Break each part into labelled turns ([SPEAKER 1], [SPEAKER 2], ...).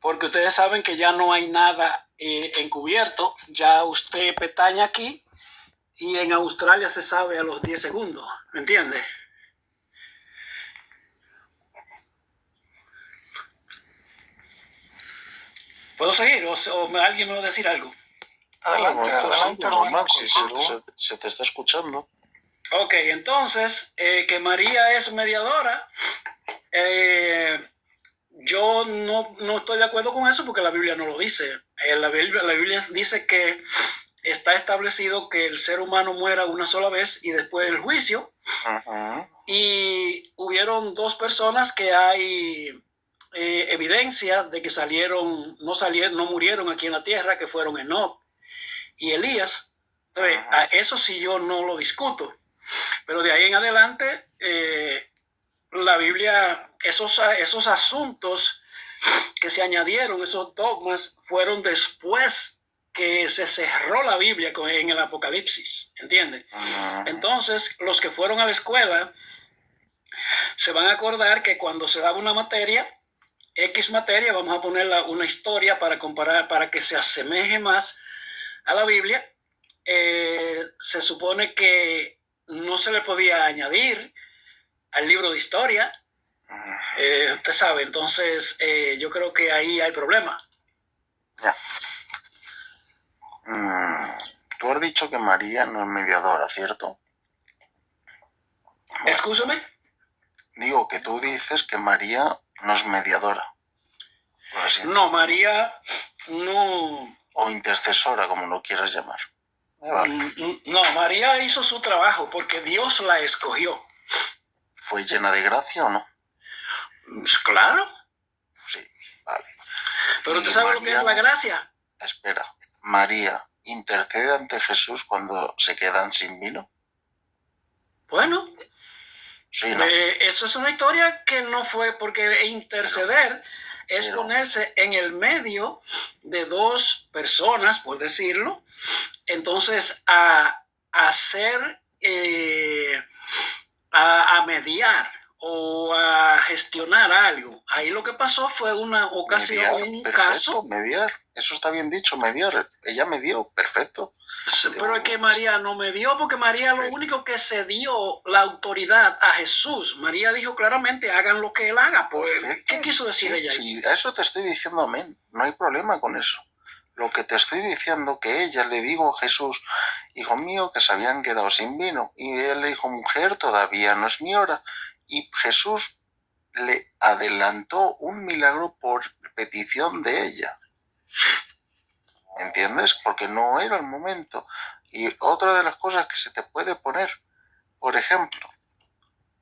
[SPEAKER 1] porque ustedes saben que ya no hay nada encubierto, ya usted pestaña aquí y en Australia se sabe a los 10 segundos, ¿me entiende? ¿Puedo seguir o alguien me va a decir algo?
[SPEAKER 2] Adelante, adelante, hermano. Sí, se te está escuchando.
[SPEAKER 1] Ok, entonces, que María es mediadora, yo no estoy de acuerdo con eso porque la Biblia no lo dice. La Biblia dice que está establecido que el ser humano muera una sola vez y después del juicio. Y hubieron dos personas que hay evidencia de que no murieron aquí en la tierra, que fueron Enoc y Elías. Entonces, eso sí yo no lo discuto. Pero de ahí en adelante, la Biblia, esos asuntos que se añadieron, esos dogmas, fueron después que se cerró la Biblia en el Apocalipsis, ¿entiendes? Entonces, los que fueron a la escuela se van a acordar que cuando se daba una materia, X materia, vamos a ponerla una historia para comparar, para que se asemeje más a la Biblia, se supone que no se le podía añadir al libro de historia. Usted sabe, entonces yo creo que ahí hay problema.
[SPEAKER 2] Ya. Tú has dicho que María no es mediadora, ¿cierto?
[SPEAKER 1] Bueno, escúchame.
[SPEAKER 2] Digo que tú dices que María no es mediadora.
[SPEAKER 1] No, María no...
[SPEAKER 2] O intercesora, como lo quieras llamar.
[SPEAKER 1] Vale. No, María hizo su trabajo porque Dios la escogió.
[SPEAKER 2] ¿Fue llena de gracia o no?
[SPEAKER 1] Pues claro.
[SPEAKER 2] Sí, vale.
[SPEAKER 1] Pero ¿tú sabes lo que es la gracia?
[SPEAKER 2] Espera, ¿María intercede ante Jesús cuando se quedan sin vino?
[SPEAKER 1] Bueno,
[SPEAKER 2] sí, ¿no?
[SPEAKER 1] Eso es una historia que no fue, porque interceder es ponerse en el medio de dos personas, por decirlo, entonces a hacer, a mediar o a gestionar algo. Ahí lo que pasó fue una ocasión,
[SPEAKER 2] un caso. Mediar, eso está bien dicho, mediar. Ella medió, perfecto.
[SPEAKER 1] Pero es que María no medió, porque María lo único que se dio la autoridad a Jesús. María dijo claramente, hagan lo que él haga. Pues, ¿qué quiso decir ella?
[SPEAKER 2] Sí, a eso te estoy diciendo, amén. No hay problema con eso. Lo que te estoy diciendo, que ella le dijo a Jesús, hijo mío, que se habían quedado sin vino. Y él le dijo, mujer, todavía no es mi hora. Y Jesús le adelantó un milagro por petición de ella. ¿Entiendes? Porque no era el momento. Y otra de las cosas que se te puede poner, por ejemplo,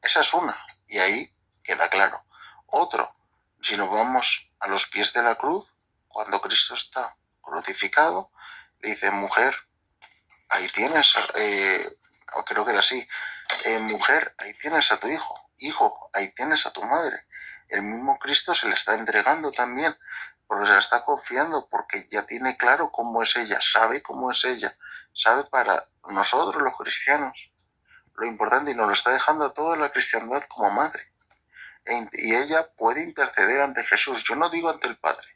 [SPEAKER 2] esa es una, y ahí queda claro. Otro, si nos vamos a los pies de la cruz, cuando Cristo está crucificado, le dice, mujer, ahí tienes, creo que era así, mujer, ahí tienes a tu hijo, ahí tienes a tu madre. El mismo Cristo se le está entregando también, porque se la está confiando, porque ya tiene claro cómo es ella, sabe cómo es ella, sabe para nosotros los cristianos lo importante, y nos lo está dejando a toda la cristiandad como madre. Y ella puede interceder ante Jesús. Yo no digo ante el Padre,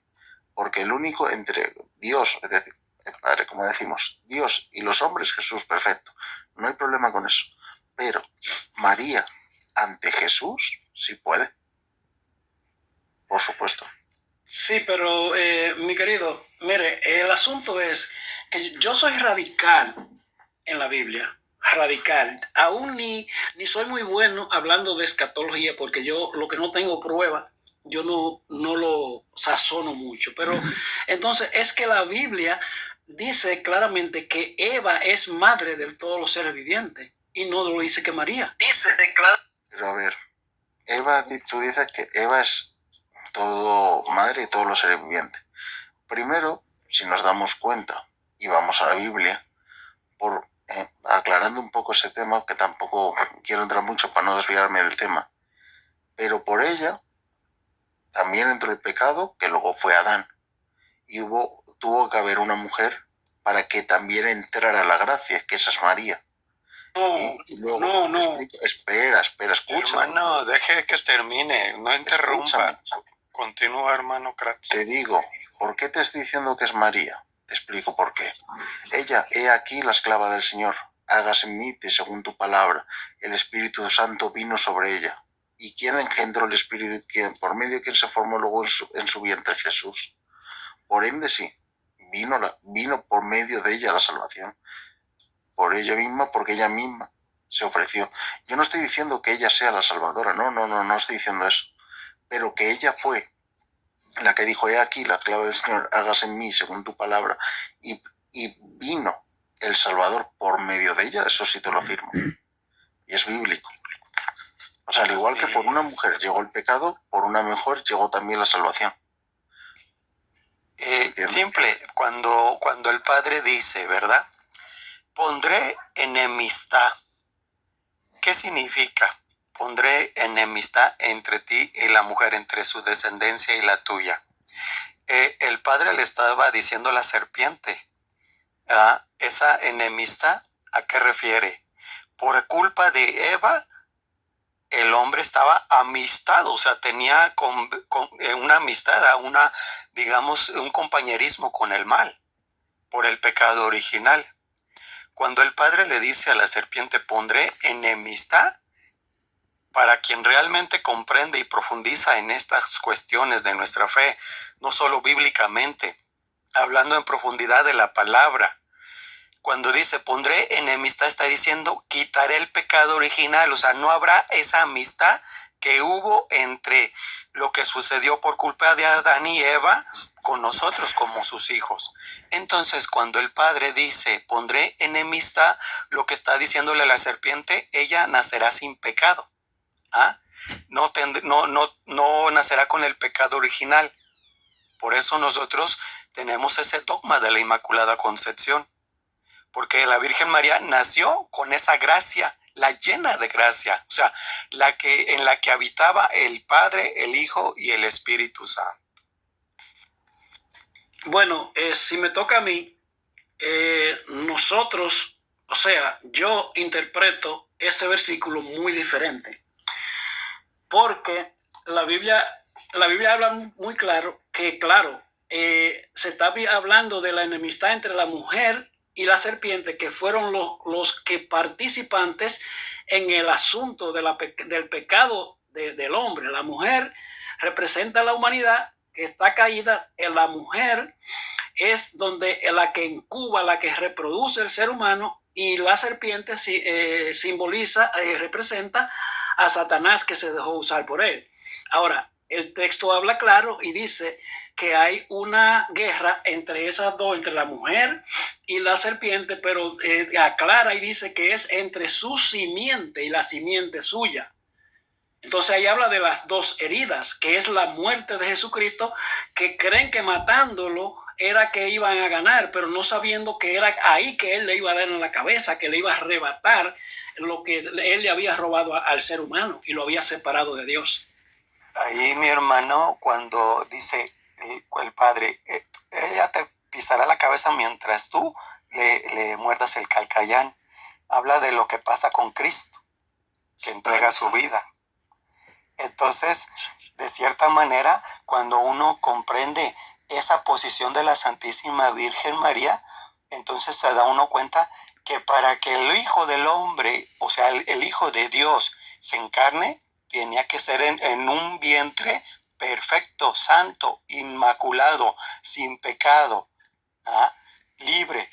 [SPEAKER 2] porque el único entre Dios, es decir, el Padre, como decimos, Dios y los hombres, Jesús, perfecto. No hay problema con eso. Pero María ante Jesús sí puede. Por supuesto.
[SPEAKER 1] Sí, pero mi querido, mire, el asunto es que yo soy radical en la Biblia. Radical. Aún ni soy muy bueno hablando de escatología, porque yo lo que no tengo prueba, yo no lo sazono mucho. Pero entonces es que la Biblia dice claramente que Eva es madre de todos los seres vivientes y no lo dice que María. Dice claro.
[SPEAKER 2] Pero a ver, Eva, tú dices que Eva es todo madre de todos los seres vivientes. Primero, si nos damos cuenta y vamos a la Biblia, aclarando un poco ese tema, que tampoco quiero entrar mucho para no desviarme del tema, pero por ella también entró el pecado, que luego fue Adán, y tuvo que haber una mujer para que también entrara la gracia, que esa es María. Y luego, espera, escucha.
[SPEAKER 3] Hermano, deje que termine, no interrumpa. Continúa, hermano Kratos.
[SPEAKER 2] Te digo, ¿por qué te estoy diciendo que es María? Te explico por qué. Ella, he aquí la esclava del Señor, hágase en mí según tu palabra. El Espíritu Santo vino sobre ella. ¿Y quién engendró el Espíritu? ¿Quién? ¿Por medio de quién se formó luego en su vientre? Jesús. Por ende sí, vino por medio de ella la salvación. Por ella misma, porque ella misma se ofreció. Yo no estoy diciendo que ella sea la salvadora, no estoy diciendo eso. Pero que ella fue la que dijo, he aquí la clave del Señor, hágase en mí según tu palabra, y vino el Salvador por medio de ella, eso sí te lo afirmo. Y es bíblico. O sea, al igual que por una mujer llegó el pecado, por una mujer llegó también la salvación.
[SPEAKER 3] Simple, cuando el Padre dice, ¿verdad? Pondré enemistad. ¿Qué significa? Pondré enemistad entre ti y la mujer, entre su descendencia y la tuya. El Padre le estaba diciendo a la serpiente, esa enemistad, ¿a qué refiere? Por culpa de Eva, el hombre estaba amistado, o sea, tenía una amistad, digamos, un compañerismo con el mal, por el pecado original. Cuando el Padre le dice a la serpiente, pondré enemistad, para quien realmente comprende y profundiza en estas cuestiones de nuestra fe, no solo bíblicamente, hablando en profundidad de la palabra. Cuando dice, pondré enemistad, está diciendo, quitaré el pecado original, o sea, no habrá esa amistad que hubo entre lo que sucedió por culpa de Adán y Eva con nosotros como sus hijos. Entonces, cuando el Padre dice, pondré enemistad, lo que está diciéndole a la serpiente, ella nacerá sin pecado. No nacerá con el pecado original. Por eso nosotros tenemos ese dogma de la Inmaculada Concepción. Porque la Virgen María nació con esa gracia, la llena de gracia, o sea, en la que habitaba el Padre, el Hijo y el Espíritu Santo.
[SPEAKER 1] Bueno, si me toca a mí, nosotros, o sea, yo interpreto ese versículo muy diferente, porque la Biblia habla muy claro que, claro, se está hablando de la enemistad entre la mujer y la serpiente, que fueron los que participantes en el asunto del pecado del hombre. La mujer representa a la humanidad que está caída. En la mujer es donde la que incuba, la que reproduce el ser humano, y la serpiente simboliza, representa a Satanás, que se dejó usar por él. Ahora, el texto habla claro y dice que hay una guerra entre esas dos, entre la mujer y la serpiente, pero aclara y dice que es entre su simiente y la simiente suya. Entonces ahí habla de las dos heridas, que es la muerte de Jesucristo, que creen que matándolo era que iban a ganar, pero no sabiendo que era ahí que él le iba a dar en la cabeza, que le iba a arrebatar lo que él le había robado al ser humano y lo había separado de Dios.
[SPEAKER 3] Ahí, mi hermano, cuando dice el Padre, ella te pisará la cabeza mientras tú le muerdas el calcayán, habla de lo que pasa con Cristo, que entrega su vida. Entonces, de cierta manera, cuando uno comprende esa posición de la Santísima Virgen María, entonces se da uno cuenta que para que el Hijo del Hombre, o sea, el Hijo de Dios, se encarne, tenía que ser en un vientre perfecto, santo, inmaculado, sin pecado, libre.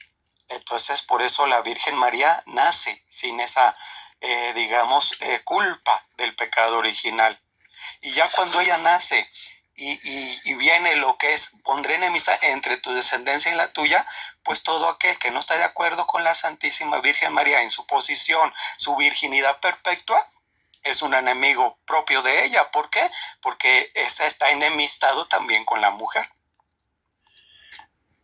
[SPEAKER 3] Entonces, por eso la Virgen María nace sin esa, culpa del pecado original. Y ya cuando ella nace y viene lo que es, pondré enemistad entre tu descendencia y la tuya, pues todo aquel que no está de acuerdo con la Santísima Virgen María en su posición, su virginidad perpetua, es un enemigo propio de ella. ¿Por qué? Porque esa está enemistado también con la mujer.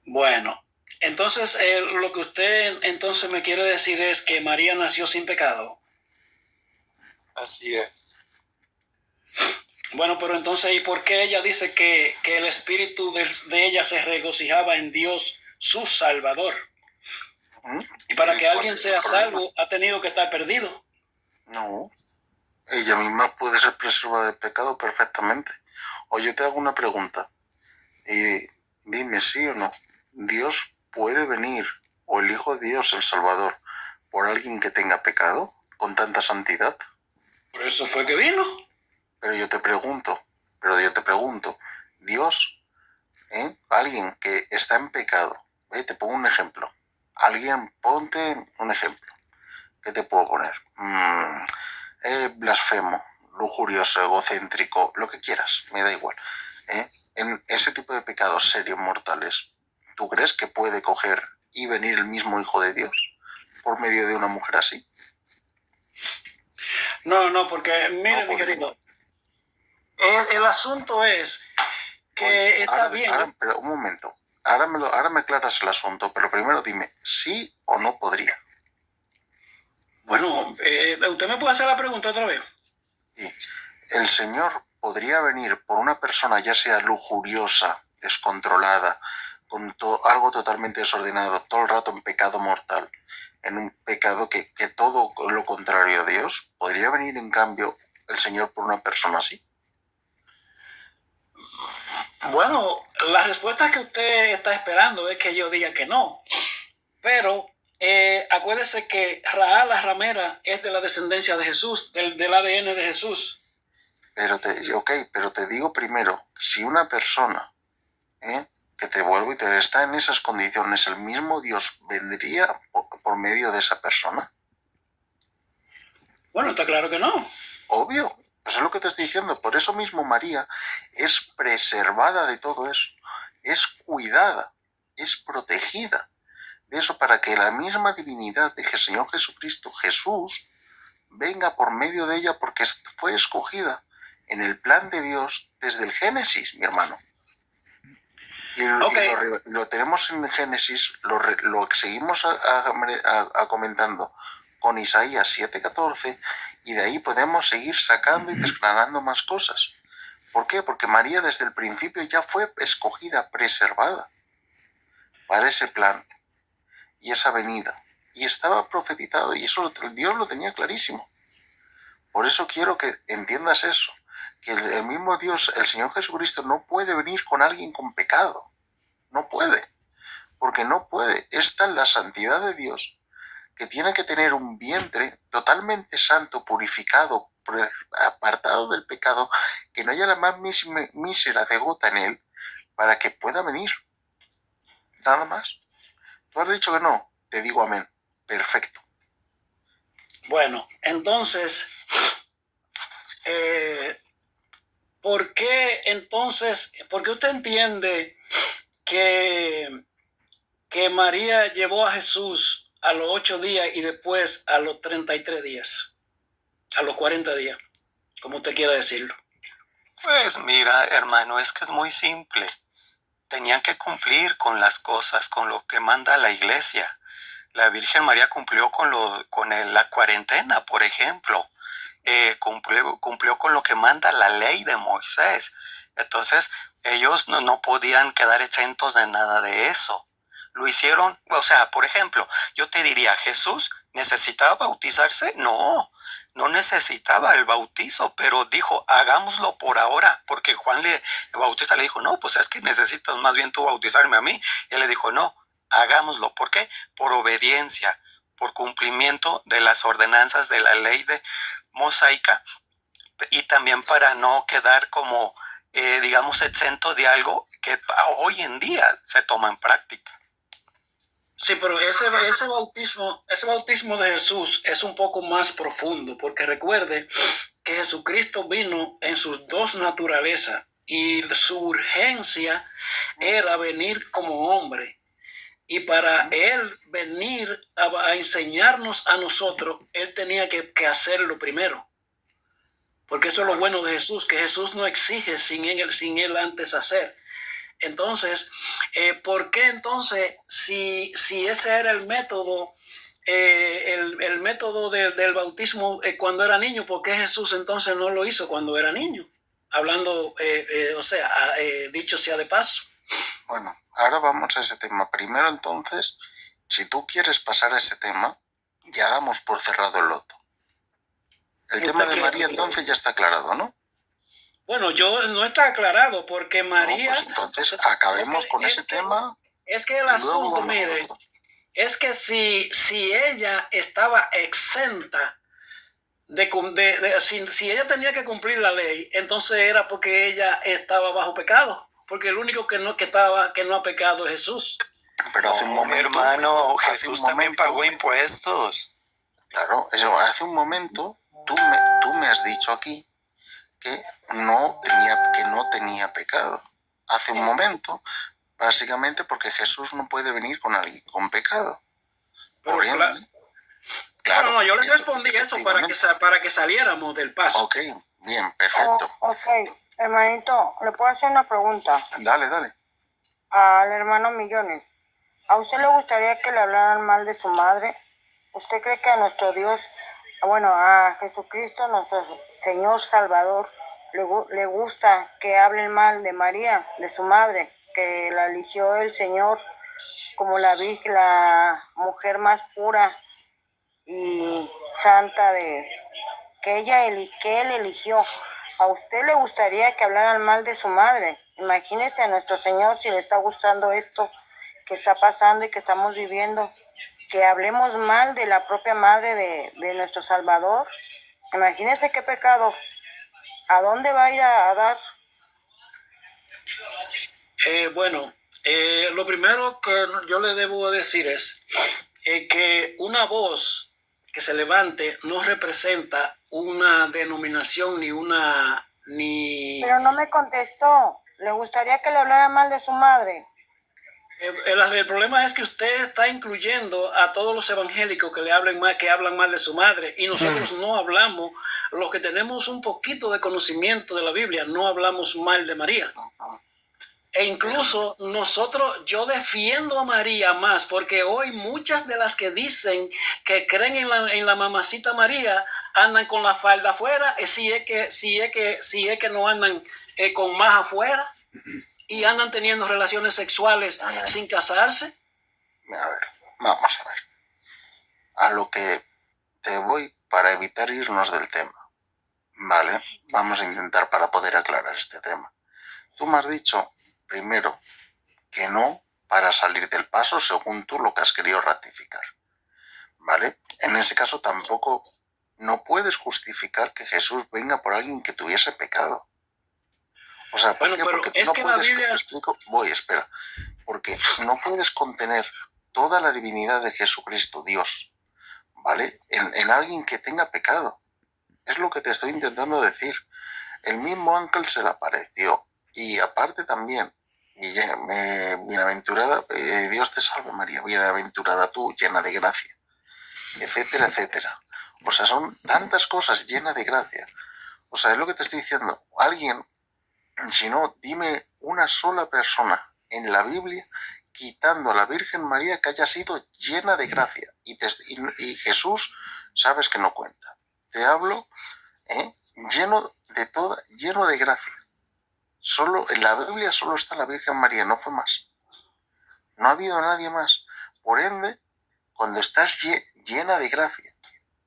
[SPEAKER 1] Bueno, entonces lo que usted entonces me quiere decir es que María nació sin pecado.
[SPEAKER 3] Así es.
[SPEAKER 1] Bueno, pero entonces, ¿y por qué ella dice que el espíritu de ella se regocijaba en Dios, su Salvador? Y para que alguien sea salvo, ha tenido que estar perdido.
[SPEAKER 2] No, ella misma puede ser preservada del pecado perfectamente. O yo te hago una pregunta y dime sí o no. ¿Dios puede venir, o el Hijo de Dios, el Salvador, por alguien que tenga pecado con tanta santidad?
[SPEAKER 1] Por eso fue que vino.
[SPEAKER 2] Pero yo te pregunto, Dios, alguien que está en pecado, te pongo un ejemplo. Ponte un ejemplo. ¿Qué te puedo poner? Blasfemo, lujurioso, egocéntrico, lo que quieras, me da igual. En ese tipo de pecados serios, mortales, ¿tú crees que puede coger y venir el mismo Hijo de Dios por medio de una mujer así?
[SPEAKER 1] No, porque mire,
[SPEAKER 2] No
[SPEAKER 1] mi
[SPEAKER 2] podría.
[SPEAKER 1] querido, el asunto es que
[SPEAKER 2] Oye,
[SPEAKER 1] está bien.
[SPEAKER 2] pero un momento. Ahora me aclaras el asunto, pero primero dime, ¿sí o no podría?
[SPEAKER 1] Bueno, usted me puede hacer la pregunta otra vez.
[SPEAKER 2] Sí. El Señor podría venir por una persona, ya sea lujuriosa, descontrolada, con algo totalmente desordenado, todo el rato en pecado mortal, en un pecado que todo lo contrario a Dios. ¿Podría venir en cambio el Señor por una persona así?
[SPEAKER 1] Bueno, la respuesta que usted está esperando es que yo diga que no. Pero acuérdese que Raá la ramera es de la descendencia de Jesús, del ADN de Jesús.
[SPEAKER 2] Pero te digo primero, si una persona, que te vuelvo y te está en esas condiciones, ¿el mismo Dios vendría por medio de esa persona?
[SPEAKER 1] Bueno, está claro que no.
[SPEAKER 2] Obvio, eso es lo que te estoy diciendo. Por eso mismo María es preservada de todo eso, es cuidada, es protegida de eso para que la misma divinidad de Señor Jesucristo, Jesús, venga por medio de ella porque fue escogida en el plan de Dios desde el Génesis, mi hermano. Y lo tenemos en Génesis, lo seguimos comentando con Isaías 7:14, y de ahí podemos seguir sacando y desgranando más cosas. ¿Por qué? Porque María desde el principio ya fue escogida, preservada para ese plan y esa venida. Y estaba profetizado, y eso Dios lo tenía clarísimo. Por eso quiero que entiendas eso, que el mismo Dios, el Señor Jesucristo, no puede venir con alguien con pecado. No puede, porque no puede. Está en la santidad de Dios, que tiene que tener un vientre totalmente santo, purificado, apartado del pecado, que no haya la más mísera de gota en él, para que pueda venir. Nada más. Tú has dicho que no, te digo amén. Perfecto.
[SPEAKER 1] Bueno, entonces, ¿por qué usted entiende que María llevó a Jesús a los 8 días y después a los 33 días, a los 40 días, como usted quiera decirlo?
[SPEAKER 3] Pues mira, hermano, es que es muy simple. Tenían que cumplir con las cosas, con lo que manda la iglesia. La Virgen María cumplió con la cuarentena, por ejemplo. Cumplió con lo que manda la ley de Moisés. Entonces, ellos no podían quedar exentos de nada de eso. Lo hicieron, o sea, por ejemplo, yo te diría, ¿Jesús necesitaba bautizarse? No necesitaba el bautizo, pero dijo, hagámoslo por ahora, porque el Bautista le dijo, no, pues es que necesitas más bien tú bautizarme a mí. Y él le dijo, no, hagámoslo. ¿Por qué? Por obediencia, por cumplimiento de las ordenanzas de la ley de mosaica, y también para no quedar como, digamos, exento de algo que hoy en día se toma en práctica.
[SPEAKER 1] Sí, pero ese bautismo de Jesús es un poco más profundo, porque recuerde que Jesucristo vino en sus dos naturalezas y su urgencia era venir como hombre. Y para él venir a enseñarnos a nosotros, él tenía que hacerlo primero. Porque eso es lo bueno de Jesús, que Jesús no exige sin él antes hacer. Entonces, ¿por qué entonces, si ese era el método, el método del bautismo cuando era niño, por qué Jesús entonces no lo hizo cuando era niño? Hablando, dicho sea de paso.
[SPEAKER 2] Bueno, ahora vamos a ese tema. Primero entonces, si tú quieres pasar a ese tema, ya damos por cerrado el loto. El tema de María entonces ya está aclarado, ¿no?
[SPEAKER 1] Bueno, yo no está aclarado porque
[SPEAKER 2] No,
[SPEAKER 1] María,
[SPEAKER 2] pues entonces acabemos con ese tema
[SPEAKER 1] es que el
[SPEAKER 2] y luego
[SPEAKER 1] asunto,
[SPEAKER 2] vamos al
[SPEAKER 1] mire,
[SPEAKER 2] otro.
[SPEAKER 1] es que si ella estaba exenta si ella tenía que cumplir la ley, entonces era porque ella estaba bajo pecado, porque el único que no ha pecado es Jesús.
[SPEAKER 2] Pero hace un momento,
[SPEAKER 3] hermano,
[SPEAKER 2] hace
[SPEAKER 3] Jesús
[SPEAKER 2] un
[SPEAKER 3] también
[SPEAKER 2] momento,
[SPEAKER 3] pagó impuestos.
[SPEAKER 2] claro, eso, hace un momento tú me has dicho aquí que no tenía pecado. Hace un momento, básicamente porque Jesús no puede venir con alguien con pecado.
[SPEAKER 1] Pero
[SPEAKER 2] Por ende, claro.
[SPEAKER 1] no, yo les respondí eso para que saliéramos del paso.
[SPEAKER 2] Ok, bien, perfecto.
[SPEAKER 4] Ok, hermanito, ¿le puedo hacer una pregunta
[SPEAKER 2] Dale, dale.
[SPEAKER 4] al hermano Millones? ¿A usted le gustaría que le hablaran mal de su madre? ¿Usted cree que a nuestro Dios, bueno, a Jesucristo, nuestro Señor Salvador, le gusta que hablen mal de María, de su madre, que la eligió el Señor como la Virgen, la mujer más pura y santa que él eligió? ¿A usted le gustaría que hablaran mal de su madre? Imagínese a nuestro Señor si le está gustando esto que está pasando y que estamos viviendo, que hablemos mal de la propia madre de nuestro Salvador. Imagínese qué pecado. ¿A dónde va a ir a dar?
[SPEAKER 1] Bueno, lo primero que yo le debo decir es que una voz que se levante no representa una denominación ni...
[SPEAKER 4] Pero no me contestó. ¿Le gustaría que le hablara mal de su madre?
[SPEAKER 1] El problema es que usted está incluyendo a todos los evangélicos que hablan mal de su madre, y nosotros no hablamos, los que tenemos un poquito de conocimiento de la Biblia, no hablamos mal de María. E incluso yo defiendo a María más, porque hoy muchas de las que dicen que creen en la mamacita María andan con la falda afuera, si es que no andan con más afuera y andan teniendo relaciones sexuales sin casarse.
[SPEAKER 2] A ver, vamos a ver. A lo que te voy para evitar irnos del tema. Vale, vamos a intentar para poder aclarar este tema. Tú me has dicho, primero, que no para salir del paso según tú lo que has querido ratificar. ¿Vale? En ese caso tampoco no puedes justificar que Jesús venga por alguien que tuviese pecado. O sea, ¿por qué? Porque
[SPEAKER 1] es
[SPEAKER 2] no
[SPEAKER 1] que
[SPEAKER 2] puedes,
[SPEAKER 1] la Biblia...
[SPEAKER 2] te explico, espera. Porque no puedes contener toda la divinidad de Jesucristo, Dios, ¿vale? En alguien que tenga pecado. Es lo que te estoy intentando decir. El mismo ángel se le apareció. Y aparte también, bienaventurada, Dios te salve María, bienaventurada tú, llena de gracia, etcétera, etcétera. O sea, son tantas cosas llenas de gracia. O sea, es lo que te estoy diciendo. Alguien, si no, dime una sola persona en la Biblia quitando a la Virgen María que haya sido llena de gracia. Y Jesús, sabes que no cuenta. Te hablo lleno de gracia. Solo en la Biblia solo está la Virgen María, no fue más. No ha habido nadie más. Por ende, cuando estás llena de gracia,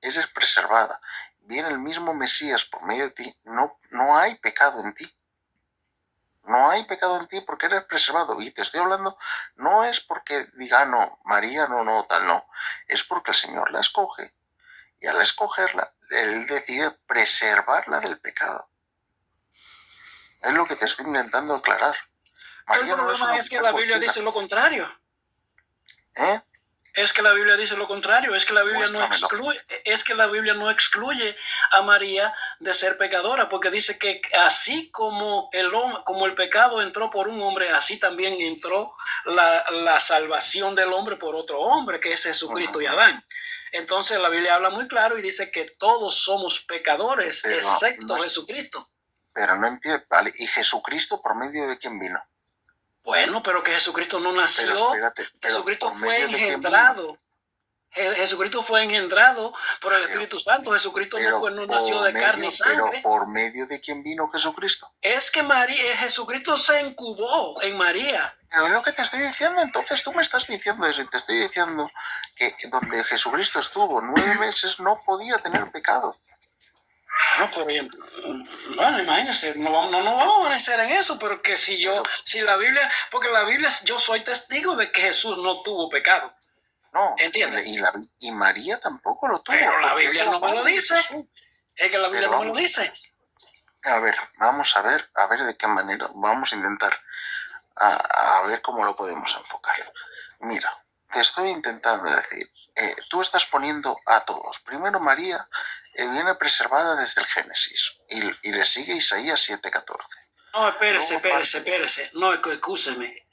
[SPEAKER 2] eres preservada, viene el mismo Mesías por medio de ti, no hay pecado en ti. No hay pecado en ti porque eres preservado. Y te estoy hablando, no es porque diga, no, María no, tal, no. Es porque el Señor la escoge. Y al escogerla, Él decide preservarla del pecado. Es lo que te estoy intentando aclarar.
[SPEAKER 1] María el problema es que la Biblia dice lo contrario. Es que la Biblia dice lo contrario, es que la Biblia no excluye a María de ser pecadora, porque dice que así como el pecado entró por un hombre, así también entró la salvación del hombre por otro hombre, que es Jesucristo y Adán. Entonces la Biblia habla muy claro y dice que todos somos pecadores, excepto Jesucristo.
[SPEAKER 2] Pero no entiendo, ¿vale? ¿Y Jesucristo por medio de quién vino?
[SPEAKER 1] Bueno, pero que Jesucristo no nació.
[SPEAKER 2] Pero espérate,
[SPEAKER 1] Jesucristo fue engendrado. Jesucristo fue engendrado por el Espíritu Santo. Jesucristo no nació de carne y sangre.
[SPEAKER 2] Pero ¿por medio de quién vino Jesucristo?
[SPEAKER 1] Es que Jesucristo se incubó en María.
[SPEAKER 2] Pero es lo que te estoy diciendo. Entonces tú me estás diciendo eso y te estoy diciendo que donde Jesucristo estuvo 9 meses no podía tener pecado.
[SPEAKER 1] No, pero bueno, imagínense, no nos vamos a amanecer en eso, pero que si la Biblia, porque la Biblia, yo soy testigo de que Jesús no tuvo pecado,
[SPEAKER 2] No,
[SPEAKER 1] ¿entiendes?
[SPEAKER 2] y María tampoco lo tuvo.
[SPEAKER 1] Pero la
[SPEAKER 2] porque es
[SPEAKER 1] Biblia
[SPEAKER 2] la
[SPEAKER 1] no me lo
[SPEAKER 2] madre de
[SPEAKER 1] dice,
[SPEAKER 2] Jesús.
[SPEAKER 1] es que la Biblia
[SPEAKER 2] Pero
[SPEAKER 1] no me lo dice.
[SPEAKER 2] a ver, vamos a ver de qué manera, vamos a intentar a ver cómo lo podemos enfocar. Mira, te estoy intentando decir, tú estás poniendo a todos. Primero María viene preservada desde el Génesis y le sigue Isaías 7:14.
[SPEAKER 1] No, espérese,
[SPEAKER 2] Luego
[SPEAKER 1] espérese. No, escúcheme.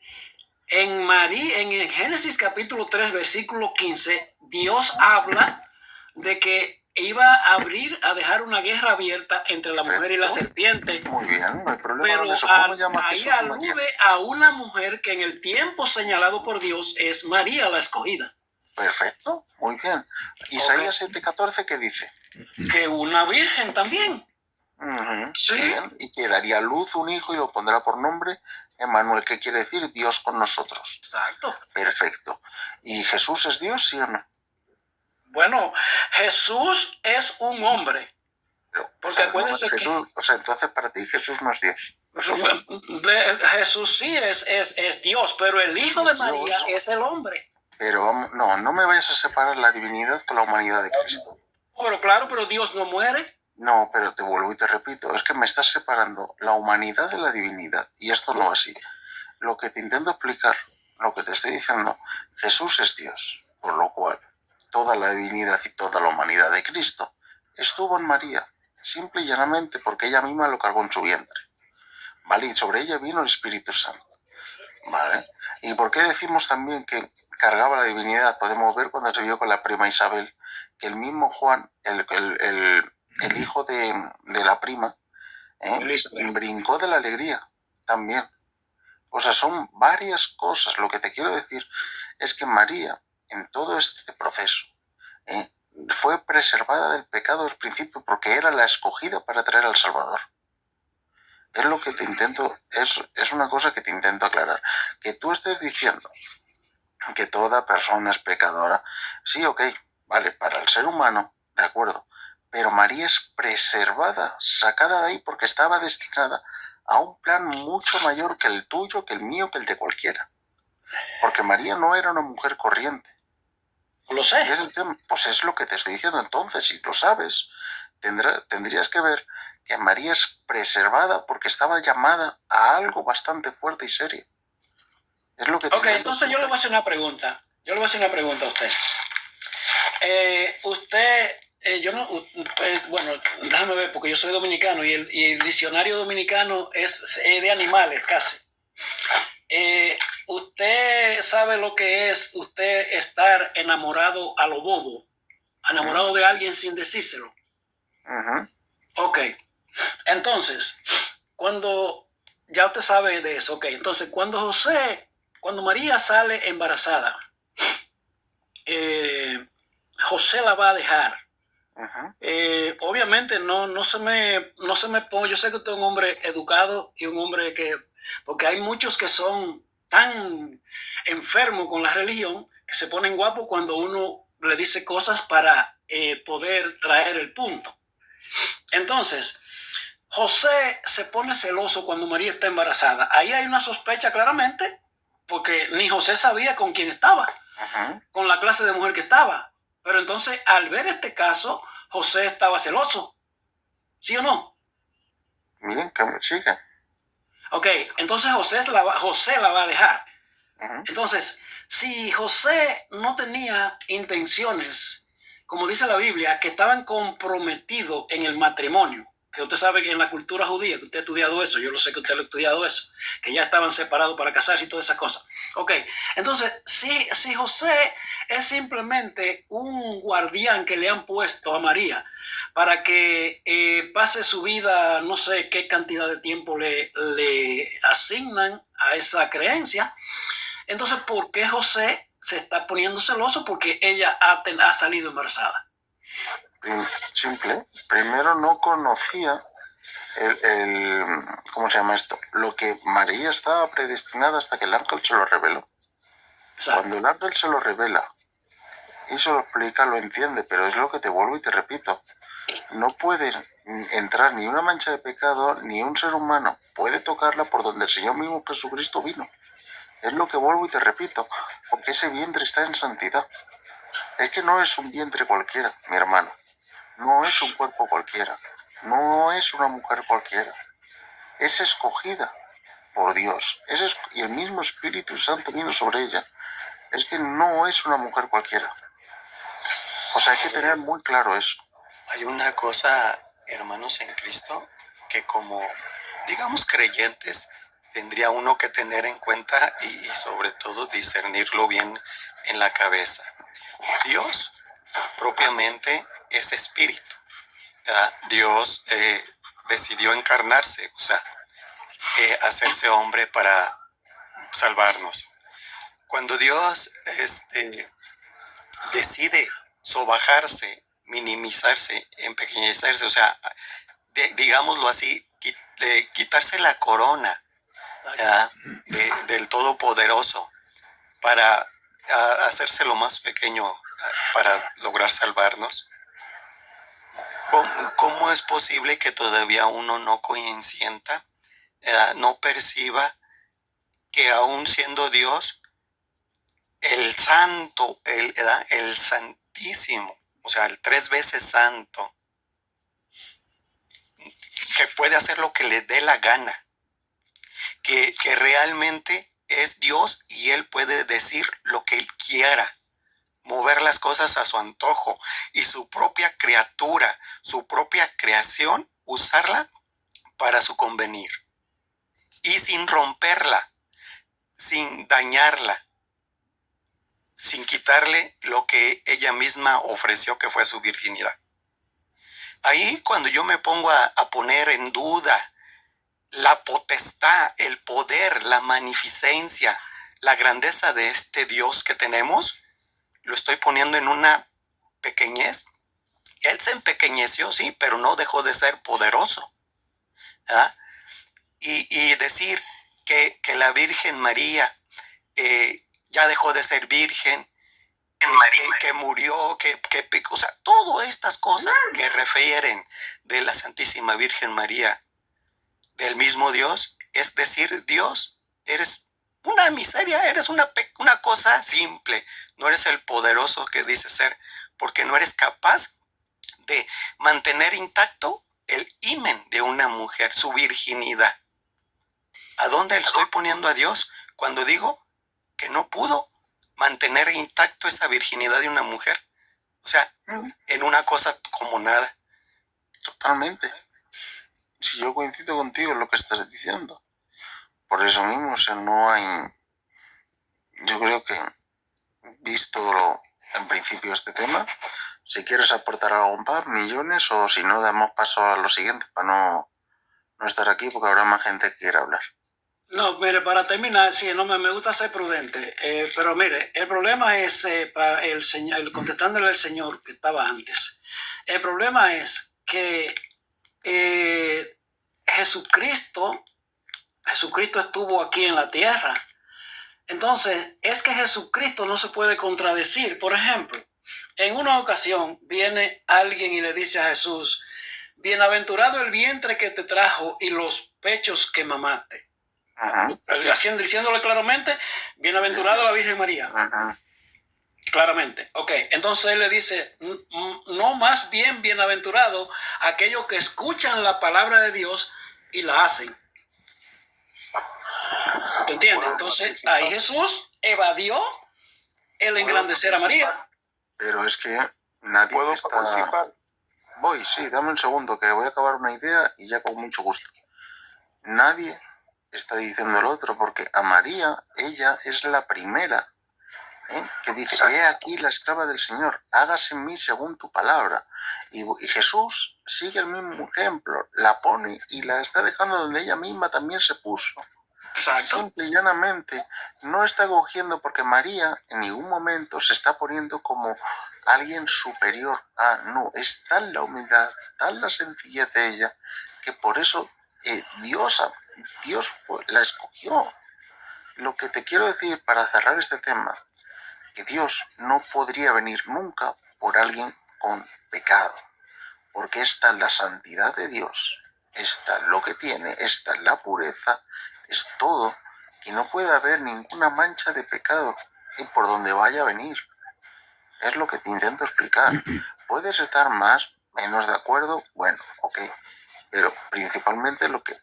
[SPEAKER 1] En el Génesis capítulo 3, versículo 15, Dios habla de que iba a dejar una guerra abierta entre la mujer y la serpiente.
[SPEAKER 2] Muy bien, no hay problema
[SPEAKER 1] Pero
[SPEAKER 2] con eso. ¿Cómo llama
[SPEAKER 1] ahí
[SPEAKER 2] Jesús a María?
[SPEAKER 1] alude a una mujer que en el tiempo señalado por Dios es María la escogida.
[SPEAKER 2] Perfecto, muy bien. Isaías 7:14, ¿qué dice?
[SPEAKER 1] Que una virgen también.
[SPEAKER 2] Sí. Bien, y que daría a luz un hijo y lo pondrá por nombre Emmanuel, que quiere decir Dios con nosotros.
[SPEAKER 1] Exacto.
[SPEAKER 2] Perfecto. ¿Y Jesús es Dios, sí o no?
[SPEAKER 1] Bueno, Jesús es un hombre.
[SPEAKER 2] Pero,
[SPEAKER 1] porque acuérdense
[SPEAKER 2] Jesús, entonces para ti Jesús no es Dios.
[SPEAKER 1] Jesús sí es Dios, pero el hijo de María es el hombre.
[SPEAKER 2] Pero vamos, no me vayas a separar la divinidad con la humanidad de Cristo.
[SPEAKER 1] Pero claro, pero Dios no muere.
[SPEAKER 2] No, pero te vuelvo y te repito, es que me estás separando la humanidad de la divinidad, y esto no es así. Lo que te intento explicar, lo que te estoy diciendo, Jesús es Dios, por lo cual toda la divinidad y toda la humanidad de Cristo estuvo en María, simple y llanamente porque ella misma lo cargó en su vientre, ¿vale? Y sobre ella vino el Espíritu Santo, ¿vale? ¿Y por qué decimos también que cargaba la divinidad? Podemos ver cuando se vio con la prima Isabel, que el mismo Juan, el hijo de la prima, brincó de la alegría también. O sea, son varias cosas. Lo que te quiero decir es que María, en todo este proceso, fue preservada del pecado del principio porque era la escogida para traer al Salvador. Es lo que te intento, es una cosa que te intento aclarar. Que tú estés diciendo que toda persona es pecadora, sí, ok, vale, para el ser humano, de acuerdo, pero María es preservada, sacada de ahí porque estaba destinada a un plan mucho mayor que el tuyo, que el mío, que el de cualquiera. Porque María no era una mujer corriente.
[SPEAKER 1] Lo sé.
[SPEAKER 2] Pues es lo que te estoy diciendo. Entonces, si lo sabes, tendrías que ver que María es preservada porque estaba llamada a algo bastante fuerte y serio. Es lo que
[SPEAKER 1] ok, entonces yo le voy a hacer una pregunta. Yo le voy a hacer una pregunta a usted. Bueno, déjame ver, porque yo soy dominicano y el diccionario dominicano es de animales casi. ¿Usted sabe lo que es usted estar enamorado a lo bobo? Enamorado de alguien sin decírselo. Ok. Entonces, cuando ya usted sabe de eso, ok. Entonces, cuando María sale embarazada, José la va a dejar. Obviamente no se me pone, yo sé que usted es un hombre educado y un hombre porque hay muchos que son tan enfermos con la religión que se ponen guapos cuando uno le dice cosas para poder traer el punto. Entonces, José se pone celoso cuando María está embarazada. Ahí hay una sospecha claramente, porque ni José sabía con quién estaba, con la clase de mujer que estaba. Pero entonces, al ver este caso, José estaba celoso. ¿Sí o no?
[SPEAKER 2] Bien, chica.
[SPEAKER 1] Ok, entonces José la va a dejar. Entonces, si José no tenía intenciones, como dice la Biblia, que estaban comprometidos en el matrimonio, que usted sabe que en la cultura judía, que usted ha estudiado eso, yo lo sé que usted lo ha estudiado eso, que ya estaban separados para casarse y todas esas cosas. Ok, entonces, si José es simplemente un guardián que le han puesto a María para que pase su vida, no sé qué cantidad de tiempo le asignan a esa creencia, entonces, ¿por qué José se está poniendo celoso? Porque ella ha salido embarazada.
[SPEAKER 2] Simple. Primero no conocía ¿cómo se llama esto? Lo que María estaba predestinada hasta que el ángel se lo reveló. Exacto. Cuando el ángel se lo revela y se lo explica, lo entiende, pero es lo que te vuelvo y te repito. No puede entrar ni una mancha de pecado, ni un ser humano puede tocarla por donde el Señor mismo Jesucristo vino. Es lo que vuelvo y te repito, porque ese vientre está en santidad. Es que no es un vientre cualquiera, mi hermano. No es un cuerpo cualquiera. No es una mujer cualquiera. Es escogida por Dios. Y el mismo Espíritu Santo vino sobre ella. Es que no es una mujer cualquiera. O sea, hay que tener muy claro eso.
[SPEAKER 3] Hay una cosa, hermanos en Cristo, que como, digamos, creyentes, tendría uno que tener en cuenta y sobre todo discernirlo bien en la cabeza. Dios propiamente es espíritu. ¿Verdad? Dios decidió encarnarse, o sea, hacerse hombre para salvarnos. Cuando Dios decide sobajarse, minimizarse, empequeñecerse, o sea, digámoslo así, quitarse la corona del Todopoderoso para hacerse lo más pequeño para lograr salvarnos. ¿Cómo es posible que todavía uno no coincienta, no perciba que aún siendo Dios, el santo, el santísimo, o sea, el 3 veces santo, que puede hacer lo que le dé la gana, que realmente es Dios y Él puede decir lo que Él quiera, mover las cosas a su antojo y su propia criatura, su propia creación, usarla para su convenir y sin romperla, sin dañarla, sin quitarle lo que ella misma ofreció, que fue su virginidad. Ahí cuando yo me pongo a poner en duda la potestad, el poder, la magnificencia, la grandeza de este Dios que tenemos, lo estoy poniendo en una pequeñez. Él se empequeñeció, sí, pero no dejó de ser poderoso. ¿Ah? Y decir que la Virgen María ya dejó de ser virgen, que murió, o sea, todas estas cosas que refieren de la Santísima Virgen María, del mismo Dios, es decir, Dios, eres una miseria, eres una cosa simple, no eres el poderoso que dices ser, porque no eres capaz de mantener intacto el himen de una mujer, su virginidad. ¿A dónde estoy poniendo a Dios cuando digo que no pudo mantener intacto esa virginidad de una mujer? O sea, en una cosa como nada.
[SPEAKER 2] Totalmente. Si yo coincido contigo en lo que estás diciendo. Por eso mismo, o sea, no hay... Yo creo que, visto en principio este tema, si quieres aportar algo más, millones, o si no, damos paso a lo siguiente para no estar aquí, porque habrá más gente que quiera hablar.
[SPEAKER 1] No, mire, para terminar, sí, no me gusta ser prudente, pero mire, el problema es, para el señor, contestándole al señor que estaba antes, el problema es que Jesucristo estuvo aquí en la tierra. Entonces, es que Jesucristo no se puede contradecir. Por ejemplo, en una ocasión viene alguien y le dice a Jesús, bienaventurado el vientre que te trajo y los pechos que mamaste. Diciéndole claramente, bienaventurado la Virgen María. Claramente. Ok, entonces él le dice, no, más bien bienaventurado aquellos que escuchan la palabra de Dios y la hacen. ¿Te entiendes? Entonces ahí Jesús evadió el engrandecer a María.
[SPEAKER 2] Pero es que nadie está... Voy, sí, dame un segundo, que voy a acabar una idea y ya con mucho gusto. Nadie está diciendo el otro, porque a María, ella es la primera, que dice, he aquí la esclava del Señor, hágase en mí según tu palabra. Y Jesús sigue el mismo ejemplo, la pone y la está dejando donde ella misma también se puso. Exacto. Simple y llanamente, no está cogiendo, porque María en ningún momento se está poniendo como alguien superior. No, es tal la humildad, tal la sencillez de ella, que por eso Dios la escogió. Lo que te quiero decir para cerrar este tema, que Dios no podría venir nunca por alguien con pecado, porque esta es la santidad de Dios, esta es lo que tiene, esta es la pureza, es todo, que no puede haber ninguna mancha de pecado y por donde vaya a venir. Es lo que te intento explicar. Puedes estar más, menos de acuerdo, bueno, ok, pero principalmente lo que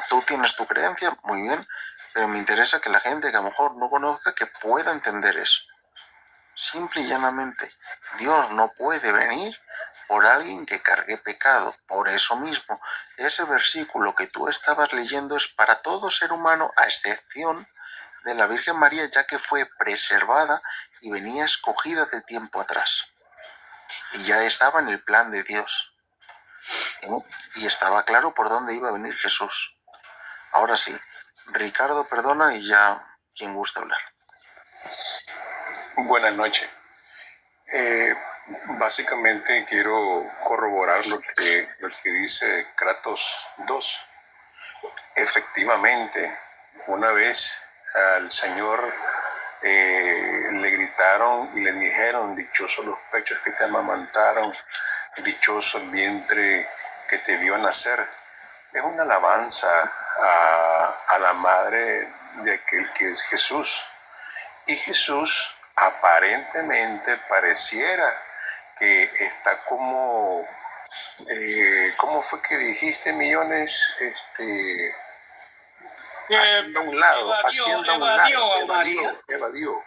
[SPEAKER 2] tú tienes tu creencia, muy bien, pero me interesa que la gente que a lo mejor no conozca, que pueda entender eso. Simple y llanamente, Dios no puede venir por alguien que cargue pecado. Por eso mismo, ese versículo que tú estabas leyendo es para todo ser humano, a excepción de la Virgen María, ya que fue preservada y venía escogida de tiempo atrás. Y ya estaba en el plan de Dios. Y estaba claro por dónde iba a venir Jesús. Ahora sí, Ricardo, perdona, y ya quien gusta hablar.
[SPEAKER 5] Buenas noches. Básicamente quiero corroborar lo que dice Kratos 2. Efectivamente, una vez al Señor le gritaron y le dijeron: dichosos los pechos que te amamantaron, dichoso el vientre que te vio nacer. Es una alabanza a la madre de aquel que es Jesús. Y Jesús aparentemente pareciera que está como, ¿cómo fue que dijiste, Millones? Haciendo a un lado, evadió.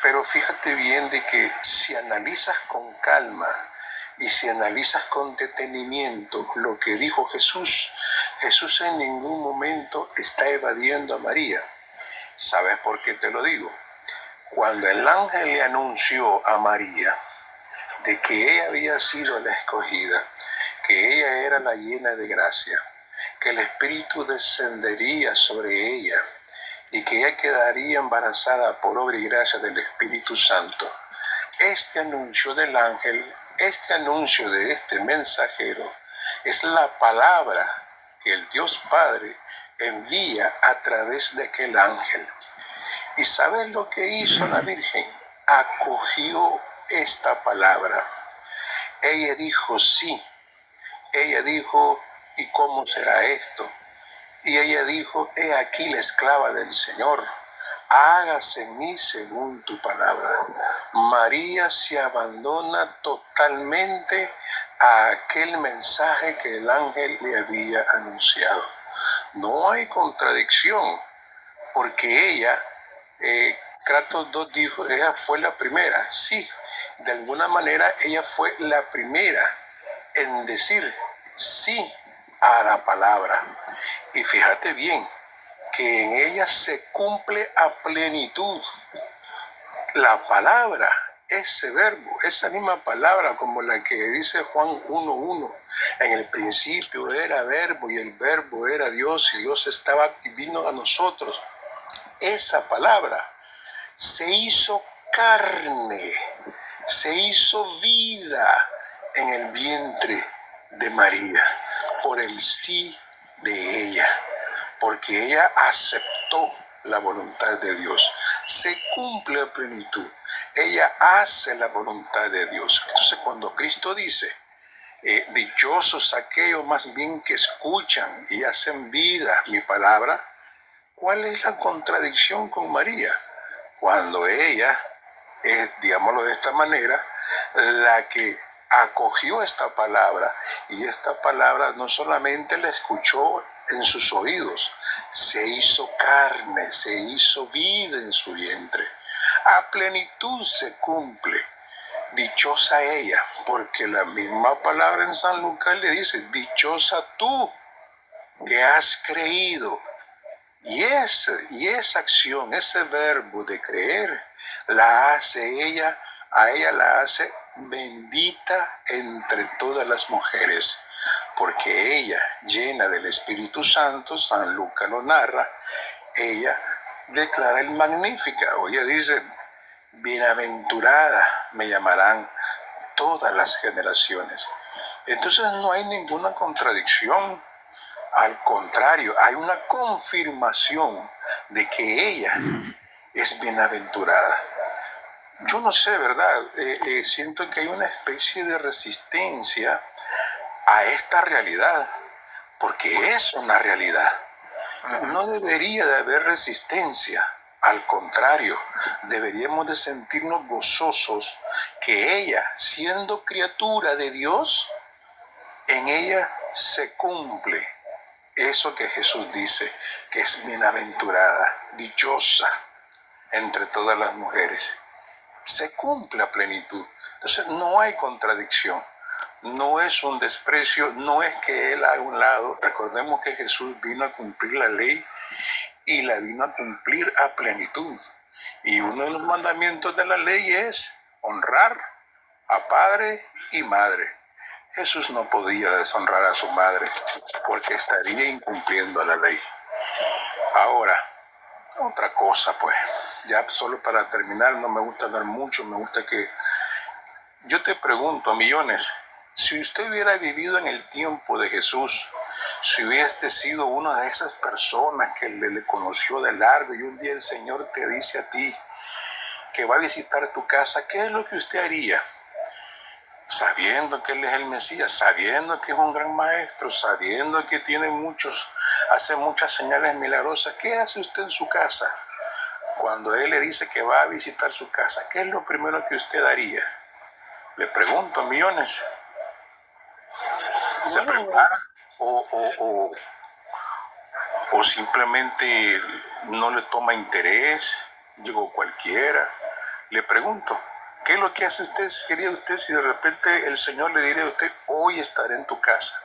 [SPEAKER 5] Pero fíjate bien de que si analizas con calma y si analizas con detenimiento lo que dijo Jesús, Jesús en ningún momento está evadiendo a María. ¿Sabes por qué te lo digo? Cuando el ángel le anunció a María de que ella había sido la escogida, que ella era la llena de gracia, que el Espíritu descendería sobre ella y que ella quedaría embarazada por obra y gracia del Espíritu Santo, este anuncio del ángel, este anuncio de este mensajero, es la palabra que el Dios Padre envía a través de aquel ángel. ¿Y sabes lo que hizo la Virgen? Acogió esta palabra. Ella dijo sí. Ella dijo: ¿y cómo será esto? Y ella dijo: he aquí la esclava del Señor. Hágase en mí según tu palabra. María se abandona totalmente a aquel mensaje que el ángel le había anunciado. No hay contradicción, porque ella, Kratos 2 dijo, ella fue la primera. Sí, de alguna manera ella fue la primera en decir sí a la palabra. Y fíjate bien que en ella se cumple a plenitud la palabra, ese verbo, esa misma palabra como la que dice Juan 1:1. En el principio era verbo y el verbo era Dios y Dios estaba y vino a nosotros. Esa palabra se hizo carne, se hizo vida en el vientre de María por el sí de ella, porque ella aceptó la voluntad de Dios. Se cumple a plenitud. Ella hace la voluntad de Dios. Entonces, cuando Cristo dice, dichosos aquellos más bien que escuchan y hacen vida mi palabra, ¿cuál es la contradicción con María? Cuando ella es, digámoslo de esta manera, la que acogió esta palabra, y esta palabra no solamente la escuchó en sus oídos, se hizo carne, se hizo vida en su vientre. A plenitud se cumple. Dichosa ella, porque la misma palabra en San Lucas le dice: dichosa tú que has creído. Y esa acción, ese verbo de creer, la hace ella, a ella la hace bendita entre todas las mujeres, porque ella, llena del Espíritu Santo, San Lucas lo narra, ella declara el Magnífica, o ella dice: bienaventurada me llamarán todas las generaciones. Entonces no hay ninguna contradicción. Al contrario, hay una confirmación de que ella es bienaventurada. yo no sé, ¿verdad? Siento que hay una especie de resistencia a esta realidad, porque es una realidad. No debería de haber resistencia, al contrario, deberíamos de sentirnos gozosos que ella, siendo criatura de Dios, en ella se cumple eso que Jesús dice, que es bienaventurada, dichosa entre todas las mujeres. Se cumple a plenitud. Entonces no hay contradicción. No es un desprecio, no es que Él haga un lado. Recordemos que Jesús vino a cumplir la ley y la vino a cumplir a plenitud. Y uno de los mandamientos de la ley es honrar a padre y madre. Jesús no podía deshonrar a su madre porque estaría incumpliendo la ley. Ahora, otra cosa pues, ya solo para terminar, no me gusta hablar mucho, me gusta que... Yo te pregunto, Millones, si usted hubiera vivido en el tiempo de Jesús, si hubiese sido una de esas personas que le conoció de largo y un día el Señor te dice a ti que va a visitar tu casa, ¿qué es lo que usted haría? Sabiendo que Él es el Mesías, sabiendo que es un gran maestro, sabiendo que hace muchas señales milagrosas, ¿qué hace usted en su casa? Cuando Él le dice que va a visitar su casa, ¿qué es lo primero que usted haría? Le pregunto, Millones. ¿Se prepara o simplemente no le toma interés? Llegó cualquiera. Le pregunto, ¿qué es lo que hace usted, quería usted, si de repente el Señor le diría a usted, hoy estaré en tu casa?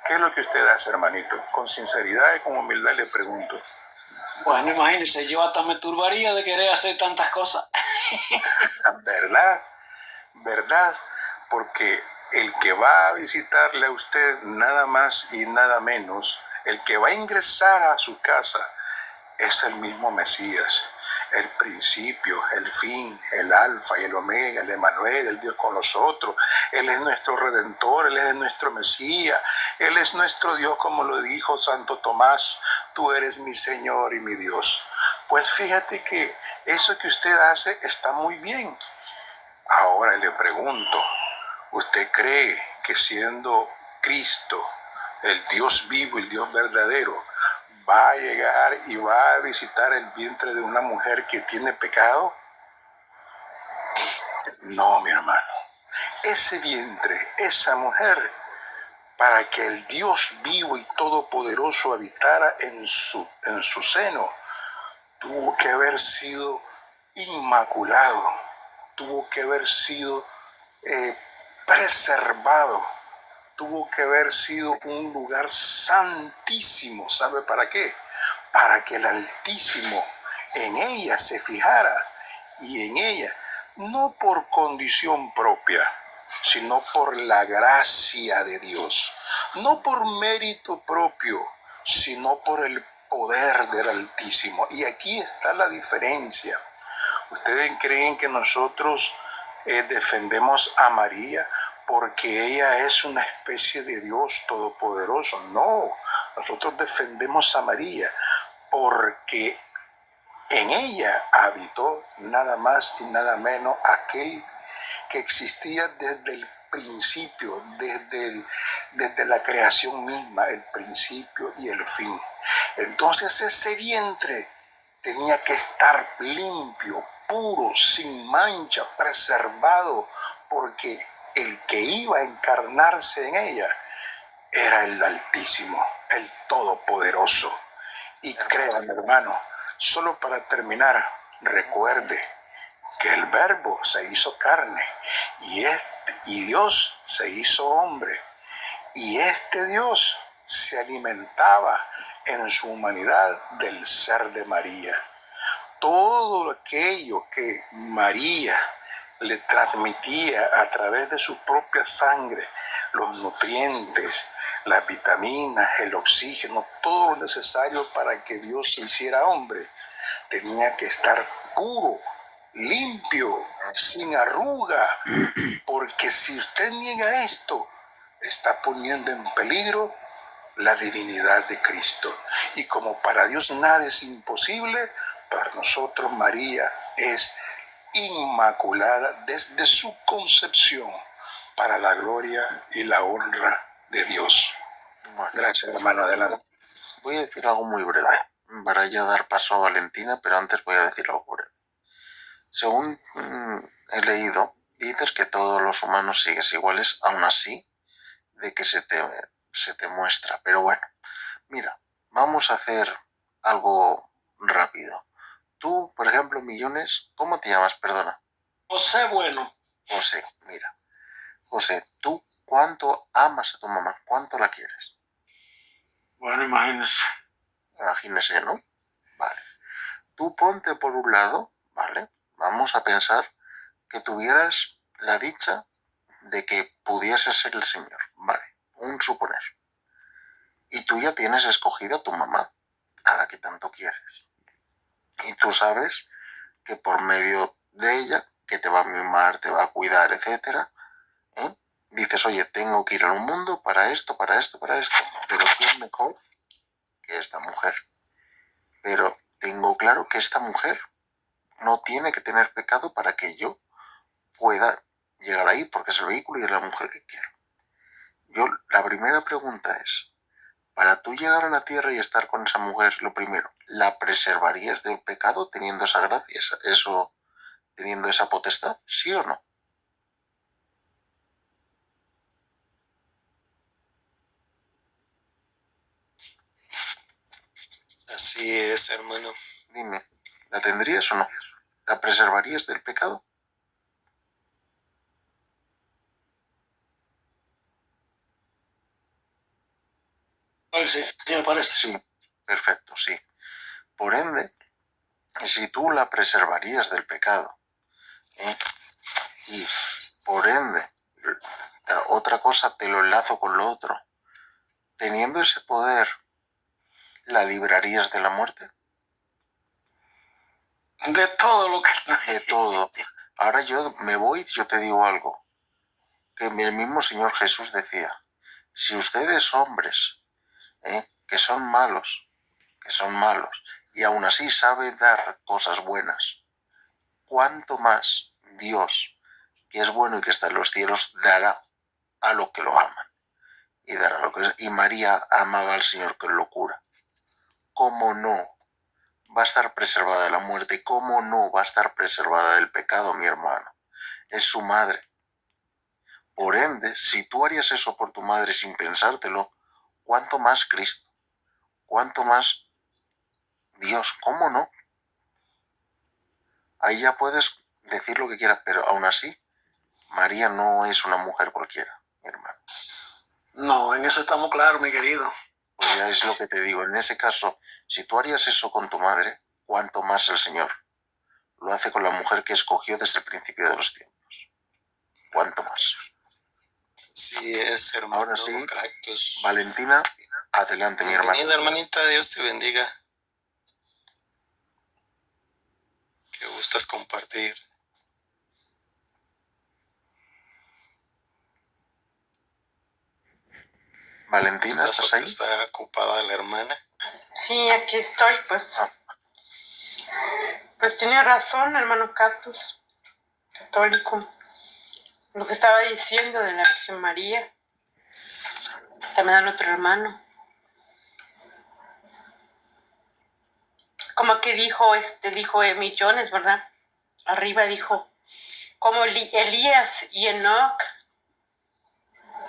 [SPEAKER 5] ¿Qué es lo que usted hace, hermanito? Con sinceridad y con humildad le pregunto.
[SPEAKER 1] Bueno, imagínese, yo hasta me turbaría de querer hacer tantas cosas.
[SPEAKER 5] ¿Verdad? ¿Verdad? Porque el que va a visitarle a usted nada más y nada menos, el que va a ingresar a su casa, es el mismo Mesías, el principio, el fin, el alfa y el omega, el Emanuel, el Dios con nosotros. Él es nuestro Redentor, Él es nuestro Mesías, Él es nuestro Dios, como lo dijo Santo Tomás, tú eres mi Señor y mi Dios. Pues fíjate que eso que usted hace está muy bien. Ahora le pregunto, ¿usted cree que siendo Cristo, el Dios vivo, el Dios verdadero, va a llegar y va a visitar el vientre de una mujer que tiene pecado? No, mi hermano. Ese vientre, esa mujer, para que el Dios vivo y todopoderoso habitara en su seno, tuvo que haber sido inmaculado, tuvo que haber sido preservado, tuvo que haber sido un lugar santísimo. ¿Sabe para qué? Para que el Altísimo en ella se fijara y en ella, no por condición propia, sino por la gracia de Dios, no por mérito propio, sino por el poder del Altísimo. Y aquí está la diferencia. ¿Ustedes creen que nosotros defendemos a María porque ella es una especie de Dios todopoderoso? No, nosotros defendemos a María porque en ella habitó nada más y nada menos aquel que existía desde el principio, desde la creación misma, el principio y el fin. Entonces ese vientre tenía que estar limpio, puro, sin mancha, preservado, porque el que iba a encarnarse en ella era el Altísimo, el Todopoderoso. Y créanme, hermano, solo para terminar, recuerde que el Verbo se hizo carne y Dios se hizo hombre. Y este Dios se alimentaba en su humanidad del ser de María. Todo aquello que María le transmitía a través de su propia sangre, los nutrientes, las vitaminas, el oxígeno, todo lo necesario para que Dios se hiciera hombre, tenía que estar puro, limpio, sin arruga, porque si usted niega esto, está poniendo en peligro la divinidad de Cristo. Y como para Dios nada es imposible, para nosotros María es inmaculada desde su concepción, para la gloria y la honra de Dios.
[SPEAKER 2] Bueno,
[SPEAKER 5] Gracias, hermano. Adelante.
[SPEAKER 2] voy a decir algo muy breve para ya dar paso a Valentina, pero antes voy a decir algo breve. Según he leído, dices que todos los humanos sigues iguales, aún así, de que se te muestra. Pero bueno, mira, vamos a hacer algo rápido. Tú, por ejemplo, Millones, ¿cómo te llamas? Perdona.
[SPEAKER 1] José Bueno.
[SPEAKER 2] José, mira. José, ¿tú cuánto amas a tu mamá? ¿Cuánto la quieres?
[SPEAKER 1] Bueno, imagínese.
[SPEAKER 2] Imagínese, ¿no? Vale. Tú ponte por un lado, ¿vale? Vamos a pensar que tuvieras la dicha de que pudiese ser el Señor, ¿vale? Un suponer. Y tú ya tienes escogida a tu mamá, a la que tanto quieres. Y tú sabes que por medio de ella, que te va a mimar, te va a cuidar, etcétera, dices, oye, tengo que ir a un mundo para esto, para esto, para esto. Pero ¿quién mejor que esta mujer? Pero tengo claro que esta mujer no tiene que tener pecado para que yo pueda llegar ahí, porque es el vehículo y es la mujer que quiero. La primera pregunta es, para tú llegar a la tierra y estar con esa mujer, lo primero, ¿la preservarías del pecado teniendo esa gracia, teniendo esa potestad? ¿Sí o no?
[SPEAKER 3] Así es, hermano.
[SPEAKER 2] Dime, ¿la tendrías o no? ¿La preservarías del pecado?
[SPEAKER 1] Sí, sí me parece.
[SPEAKER 2] Sí, perfecto, sí. Por ende, si tú la preservarías del pecado, y por ende, otra cosa te lo enlazo con lo otro, teniendo ese poder, ¿la librarías de la muerte?
[SPEAKER 1] De todo lo que...
[SPEAKER 2] De todo. Ahora yo me voy y yo te digo algo, que el mismo Señor Jesús decía, si ustedes hombres, que son malos, y aún así saben dar cosas buenas, ¿cuánto más Dios, que es bueno y que está en los cielos, dará a los que lo aman? Y dará lo que es. Y María amaba al Señor con locura. ¿Cómo no va a estar preservada de la muerte? ¿Y cómo no va a estar preservada del pecado, mi hermano? Es su madre. Por ende, si tú harías eso por tu madre sin pensártelo, ¿cuánto más Cristo? ¿Cuánto más Dios? ¿Cómo no? Ahí ya puedes decir lo que quieras, pero aún así, María no es una mujer cualquiera, mi hermano.
[SPEAKER 1] No, en eso estamos claros, mi querido.
[SPEAKER 2] Pues ya es lo que te digo. En ese caso, si tú harías eso con tu madre, ¿cuánto más el Señor lo hace con la mujer que escogió desde el principio de los tiempos? ¿Cuánto más?
[SPEAKER 3] Sí es, hermano.
[SPEAKER 2] Ahora sí,
[SPEAKER 3] Caractos.
[SPEAKER 2] Valentina, adelante, mi hermano.
[SPEAKER 3] Bienvenida, hermanita, Dios te bendiga. Que gustas compartir.
[SPEAKER 2] Valentina, ¿estás ahí?
[SPEAKER 3] ¿Está ocupada la hermana?
[SPEAKER 6] Sí, aquí estoy, pues. Pues tiene razón, hermano Catus, católico, lo que estaba diciendo de la Virgen María. También al otro hermano. Como que dijo Millones, ¿verdad? Arriba dijo, como Elías y Enoch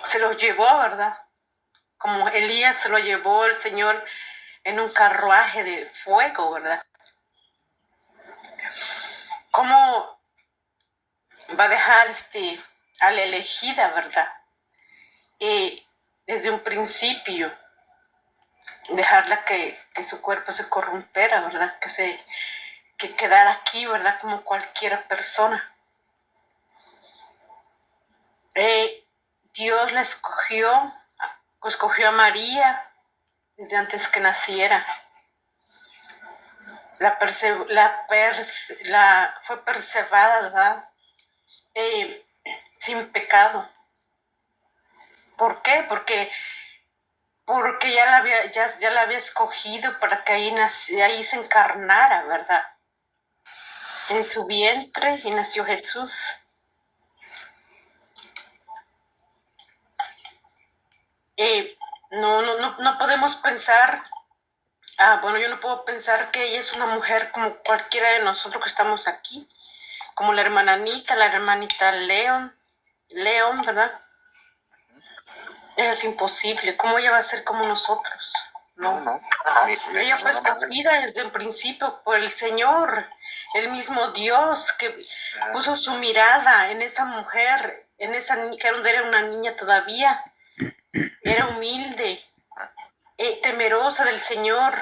[SPEAKER 6] se los llevó, ¿verdad? Como Elías se lo llevó el Señor en un carruaje de fuego, ¿verdad? ¿Cómo va a dejar a la elegida, ¿verdad? Desde un principio, dejarla que su cuerpo se corrompiera, ¿verdad? Que quedara aquí, ¿verdad? Como cualquier persona. Dios la escogió a María desde antes que naciera. Fue preservada, ¿verdad? Sin pecado. ¿Por qué? Porque ya la había escogido para que ahí se encarnara, ¿verdad? en su vientre y nació Jesús. No podemos pensar, bueno, yo no puedo pensar que ella es una mujer como cualquiera de nosotros que estamos aquí, como la hermana Anita, la hermanita León, ¿verdad? Eso es imposible. ¿Cómo ella va a ser como nosotros?
[SPEAKER 2] No.
[SPEAKER 6] Ella fue escogida desde el principio por el Señor, el mismo Dios que puso su mirada en esa mujer, en esa que era una niña todavía, era humilde, temerosa del Señor,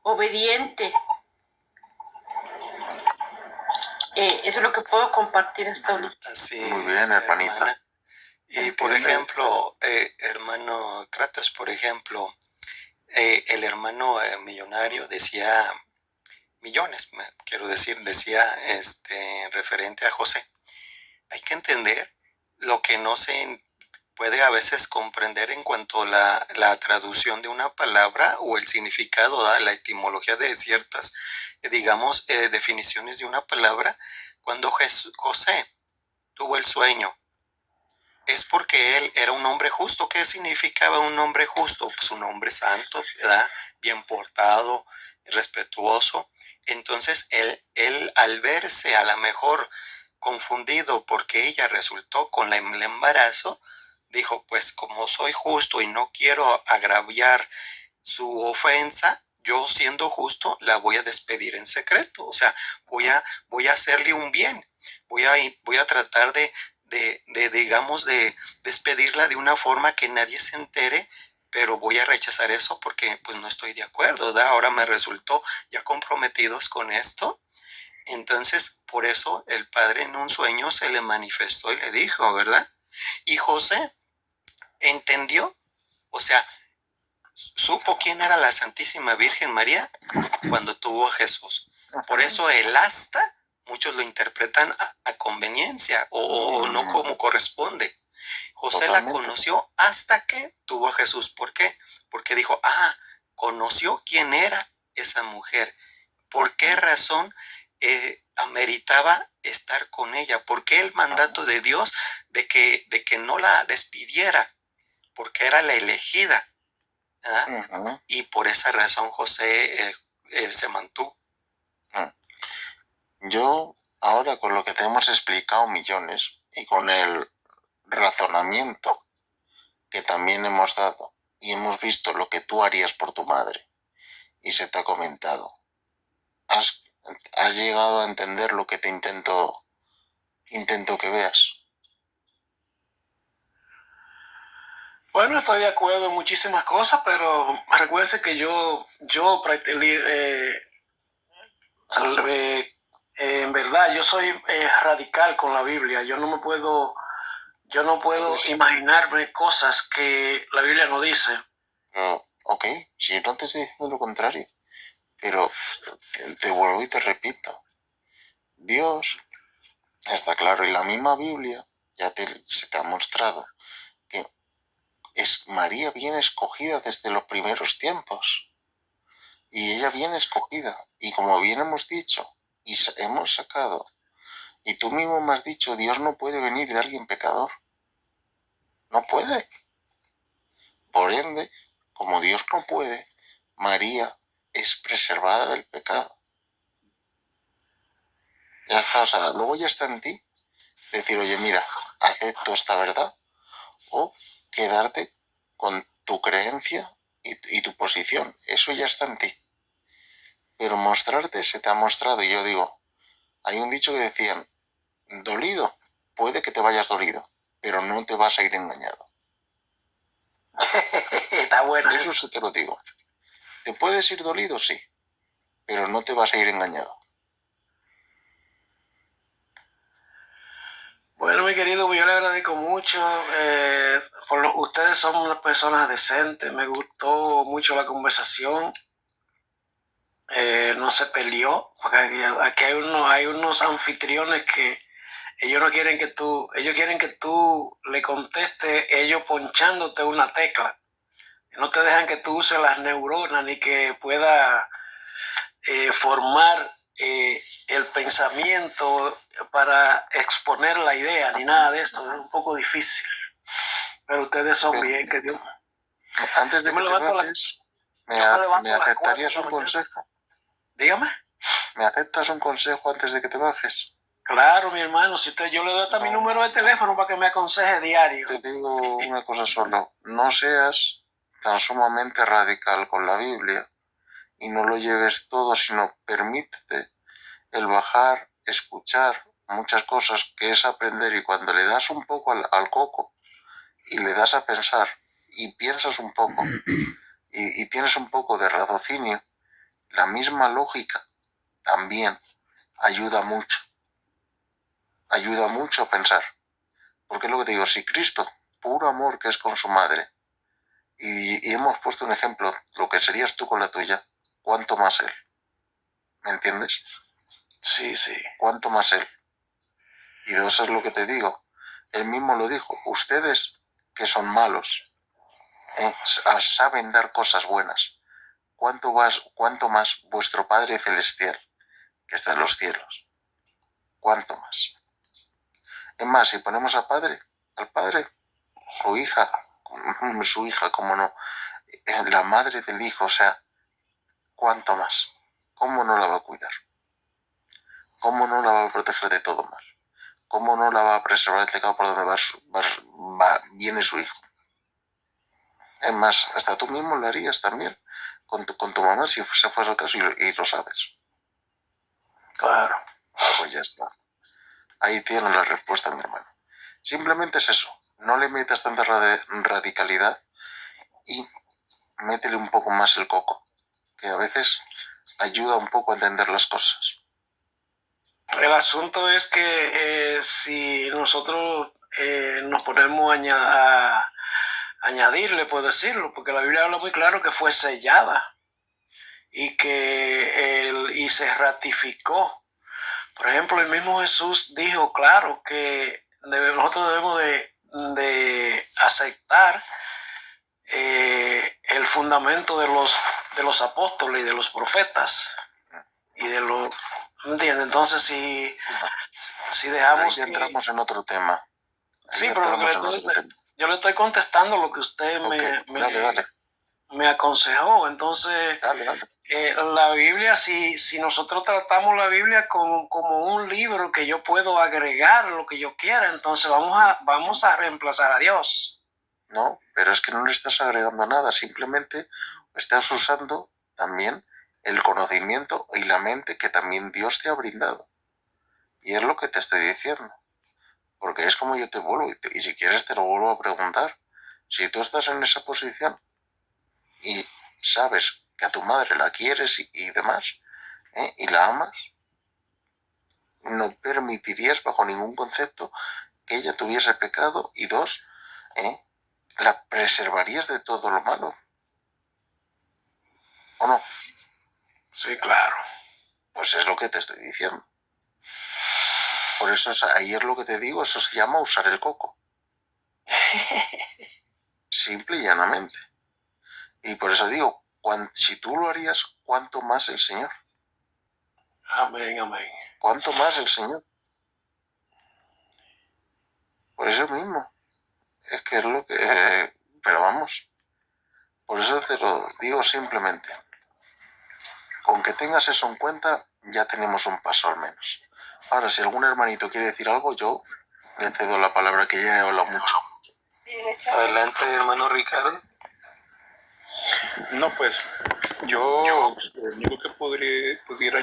[SPEAKER 6] obediente. Eso es lo que puedo compartir hasta ahorita.
[SPEAKER 3] Así
[SPEAKER 2] Muy bien, hermanita.
[SPEAKER 3] hermana. Y por ejemplo, hermano Kratos, por ejemplo, el hermano millonario decía millones, quiero decir, decía referente a José. Hay que entender lo que no se puede a veces comprender en cuanto a la traducción de una palabra o el significado, la etimología de ciertas, digamos, definiciones de una palabra. Cuando José tuvo el sueño, es porque él era un hombre justo. ¿Qué significaba un hombre justo? Pues un hombre santo, ¿verdad? Bien portado, respetuoso. Entonces él al verse a lo mejor confundido porque ella resultó con el embarazo, dijo, pues como soy justo y no quiero agraviar su ofensa, yo siendo justo la voy a despedir en secreto. O sea, voy a hacerle un bien. Voy a tratar de digamos, de despedirla de una forma que nadie se entere, pero voy a rechazar eso porque pues no estoy de acuerdo, ¿verdad? Ahora me resultó ya comprometidos con esto. Entonces, por eso el padre en un sueño se le manifestó y le dijo, ¿verdad? Y José entendió, o sea, supo quién era la Santísima Virgen María cuando tuvo a Jesús. Por eso el hasta, muchos lo interpretan a conveniencia o no como corresponde. José la conoció hasta que tuvo a Jesús. ¿Por qué? Porque dijo, conoció quién era esa mujer. ¿Por qué razón ameritaba estar con ella? ¿Por qué el mandato de Dios de que no la despidiera? Porque era la elegida. Y por esa razón José se mantuvo.
[SPEAKER 2] Yo, ahora con lo que te hemos explicado millones y con el razonamiento que también hemos dado y hemos visto lo que tú harías por tu madre y se te ha comentado, has llegado a entender lo que te intento que veas.
[SPEAKER 1] Bueno, estoy de acuerdo en muchísimas cosas, pero recuérdense que yo en verdad, yo soy radical con la Biblia. Yo no puedo imaginarme cosas que la Biblia no dice.
[SPEAKER 2] Ok, si no te estoy diciendo lo contrario, pero te vuelvo y te repito, Dios está claro, y la misma Biblia ya se te ha mostrado que María viene escogida desde los primeros tiempos. Y ella viene escogida. Y como bien hemos dicho, y hemos sacado, y tú mismo me has dicho, Dios no puede venir de alguien pecador. No puede. Por ende, como Dios no puede, María es preservada del pecado. Ya está, o sea, luego ya está en ti decir, oye, mira, acepto esta verdad, o quedarte con tu creencia y tu posición. Eso ya está en ti. Pero mostrarte se te ha mostrado, y yo digo, hay un dicho que decían, dolido, puede que te vayas dolido, pero no te vas a ir engañado.
[SPEAKER 1] Está bueno.
[SPEAKER 2] Eso sí te lo digo. ¿Te puedes ir dolido? Sí, pero no te vas a ir engañado.
[SPEAKER 1] Bueno, mi querido, yo le agradezco mucho. Ustedes son unas personas decentes. Me gustó mucho la conversación. No se peleó, porque aquí hay unos anfitriones que ellos quieren que tú le contestes, ellos ponchándote una tecla. No te dejan que tú uses las neuronas ni que pueda formar el pensamiento pensamiento para exponer la idea, ni nada de eso. Es un poco difícil. Pero ustedes son bien, que Dios.
[SPEAKER 2] Antes de
[SPEAKER 1] Yo
[SPEAKER 2] que
[SPEAKER 1] me
[SPEAKER 2] te
[SPEAKER 1] levanto
[SPEAKER 2] bajes,
[SPEAKER 1] yo me levanto
[SPEAKER 2] ¿me
[SPEAKER 1] a las 4
[SPEAKER 2] aceptarías
[SPEAKER 1] de la
[SPEAKER 2] un
[SPEAKER 1] mañana.
[SPEAKER 2] consejo?
[SPEAKER 1] Dígame.
[SPEAKER 2] ¿Me aceptas un consejo antes de que te bajes?
[SPEAKER 1] Claro, mi hermano, si usted, yo le doy hasta mi número de teléfono para que me aconseje diario.
[SPEAKER 2] Te digo una cosa solo, no seas tan sumamente radical con la Biblia y no lo lleves todo, sino permítete el bajar, escuchar muchas cosas, que es aprender, y cuando le das un poco al coco y le das a pensar y piensas un poco y tienes un poco de raciocinio, la misma lógica también ayuda mucho a pensar. Porque es lo que te digo, si Cristo, puro amor que es con su madre, y hemos puesto un ejemplo, lo que serías tú con la tuya, ¿cuánto más Él? ¿Me entiendes?
[SPEAKER 1] Sí, sí.
[SPEAKER 2] ¿Cuánto más Él? Y de eso es lo que te digo. Él mismo lo dijo, ustedes que son malos, saben dar cosas buenas. ¿Cuánto más vuestro Padre Celestial, que está en los cielos? ¿Cuánto más? Es más, si ponemos al Padre, su hija, cómo no, la madre del hijo, o sea, ¿cuánto más? ¿Cómo no la va a cuidar? ¿Cómo no la va a proteger de todo mal? ¿Cómo no la va a preservar del pecado por donde viene su hijo? Es más, hasta tú mismo lo harías también con tu mamá, si se fuese el caso, y lo sabes.
[SPEAKER 1] Claro.
[SPEAKER 2] Pues ya está. Ahí tienes la respuesta, mi hermano. Simplemente es eso. No le metas tanta radicalidad y métele un poco más el coco, que a veces ayuda un poco a entender las cosas.
[SPEAKER 1] El asunto es que si nosotros nos ponemos a añadirle, por decirlo, porque la Biblia habla muy claro que fue sellada y y se ratificó. Por ejemplo, el mismo Jesús dijo claro que nosotros debemos de aceptar el fundamento de los apóstoles y de los profetas y de los, ¿entiendes? Entonces si dejamos
[SPEAKER 2] ahí ya entramos en otro tema.
[SPEAKER 1] Sí, pero yo le estoy contestando lo que usted
[SPEAKER 2] Dale.
[SPEAKER 1] me aconsejó. Entonces,
[SPEAKER 2] Dale.
[SPEAKER 1] la Biblia, si nosotros tratamos la Biblia como un libro que yo puedo agregar lo que yo quiera, entonces vamos a reemplazar a Dios.
[SPEAKER 2] No, pero es que no le estás agregando nada, simplemente estás usando también el conocimiento y la mente que también Dios te ha brindado. Y es lo que te estoy diciendo. Porque es como yo te vuelvo, y si quieres te lo vuelvo a preguntar. Si tú estás en esa posición y sabes que a tu madre la quieres y demás, y la amas, no permitirías bajo ningún concepto que ella tuviese pecado, y dos, la preservarías de todo lo malo. ¿O no?
[SPEAKER 1] Sí, claro.
[SPEAKER 2] Pues es lo que te estoy diciendo. Por eso ahí es lo que te digo, eso se llama usar el coco. Simple y llanamente. Y por eso digo, si tú lo harías, ¿cuánto más el Señor?
[SPEAKER 1] Amén, amén.
[SPEAKER 2] ¿Cuánto más el Señor? Por eso mismo. Es que es lo que... pero vamos. Por eso te lo digo simplemente. Con que tengas eso en cuenta, ya tenemos un paso al menos. Ahora, si algún hermanito quiere decir algo, yo le cedo la palabra, que ya he hablado mucho.
[SPEAKER 3] Adelante, hermano Ricardo.
[SPEAKER 5] No, pues yo lo único que pudiera añadir